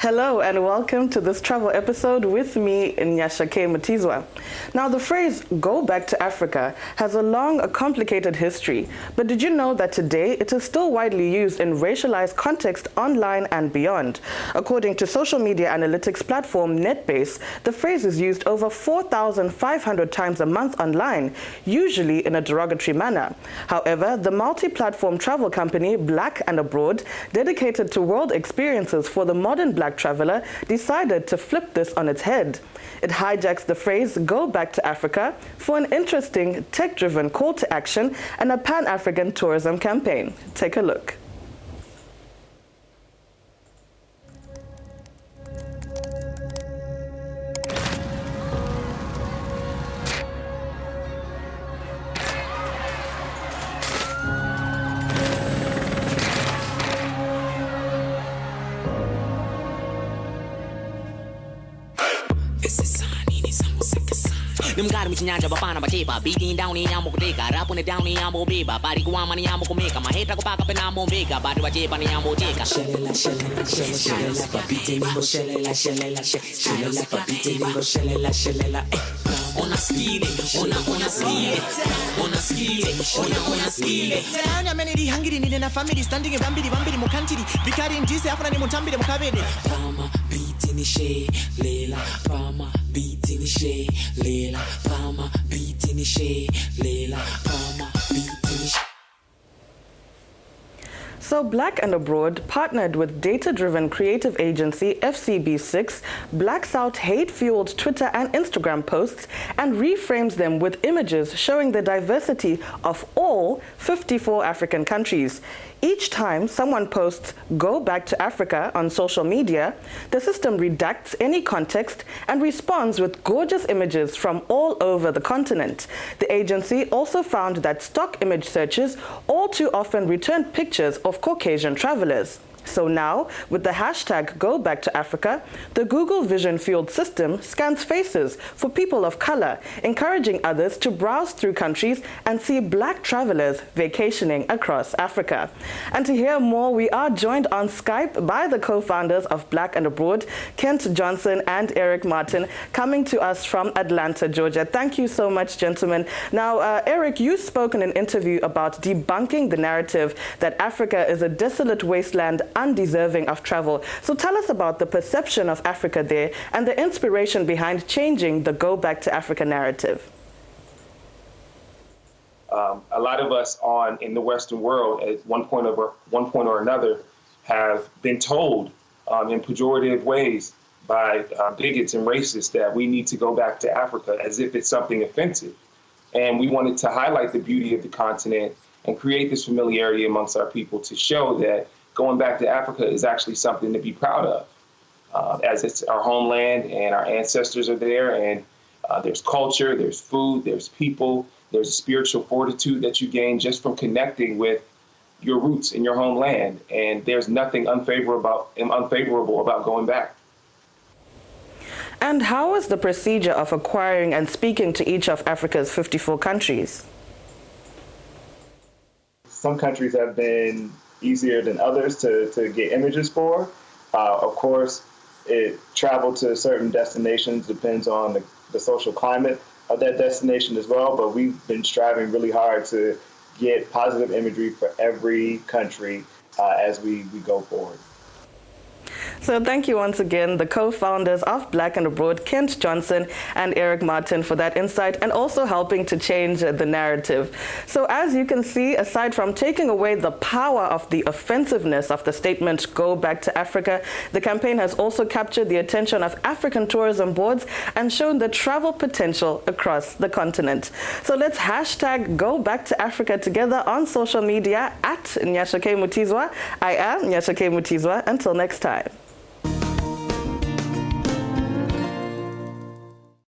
Hello and welcome to this travel episode with me, Nyasha K. Mutizwa. Now, the phrase "go back to Africa" has a long, complicated history, but did you know that today it is still widely used in racialized context online and beyond? According to social media analytics platform NetBase, the phrase is used over 4,500 times a month online, usually in a derogatory manner. However, the multi-platform travel company Black and Abroad, dedicated to world experiences for the modern Black traveler, decided to flip this on its head. It hijacks the phrase "go back to Africa" for an interesting, tech-driven call to action and a Pan-African tourism campaign. Take a look. Them got me chinyanja bapana bachiba beating down in yamo kuteka rap on the down in yamo biba body guama ni yamo kumeka my head go back up in yamo bega body bachiba ni yamo teka shelela beating go shelela beating go shelela ona skile Tanya many hungry ni na family standing in bambidi mo country bikari njise afuna ni mutambide mukabede Pama beating she lela Pama beating she lela Pama beating she lela Pama beating she. So Black and Abroad partnered with data-driven creative agency FCB6, blacks out hate-fueled Twitter and Instagram posts and reframes them with images showing the diversity of all 54 African countries. Each time someone posts "go back to Africa" on social media, the system redacts any context and responds with gorgeous images from all over the continent. The agency also found that stock image searches all too often return pictures of Caucasian travelers. So now, with the hashtag "go back to Africa", the Google Vision-fueled system scans faces for people of color, encouraging others to browse through countries and see Black travelers vacationing across Africa. And to hear more, we are joined on Skype by the co-founders of Black and Abroad, Kent Johnson and Eric Martin, coming to us from Atlanta, Georgia. Thank you so much, gentlemen. Now, Eric, you spoke in an interview about debunking the narrative that Africa is a desolate wasteland undeserving of travel. So tell us about the perception of Africa there and the inspiration behind changing the "go back to Africa" narrative. A lot of us in the Western world at one point or another have been told in pejorative ways by bigots and racists that we need to go back to Africa as if it's something offensive. And we wanted to highlight the beauty of the continent and create this familiarity amongst our people to show that going back to Africa is actually something to be proud of, as it's our homeland and our ancestors are there, and there's culture, there's food, there's people, there's a spiritual fortitude that you gain just from connecting with your roots in your homeland, and there's nothing unfavorable about going back. And how is the procedure of acquiring and speaking to each of Africa's 54 countries? Some countries have been easier than others to get images for. Of course, travel to certain destinations depends on the social climate of that destination as well, but we've been striving really hard to get positive imagery for every country as we go forward. So thank you once again, the co-founders of Black and Abroad, Kent Johnson and Eric Martin, for that insight and also helping to change the narrative. So as you can see, aside from taking away the power of the offensiveness of the statement "go back to Africa", the campaign has also captured the attention of African tourism boards and shown the travel potential across the continent. So let's hashtag "go back to Africa" together on social media at Nyasha K. Mutizwa. I am Nyasha K. Mutizwa. Until next time.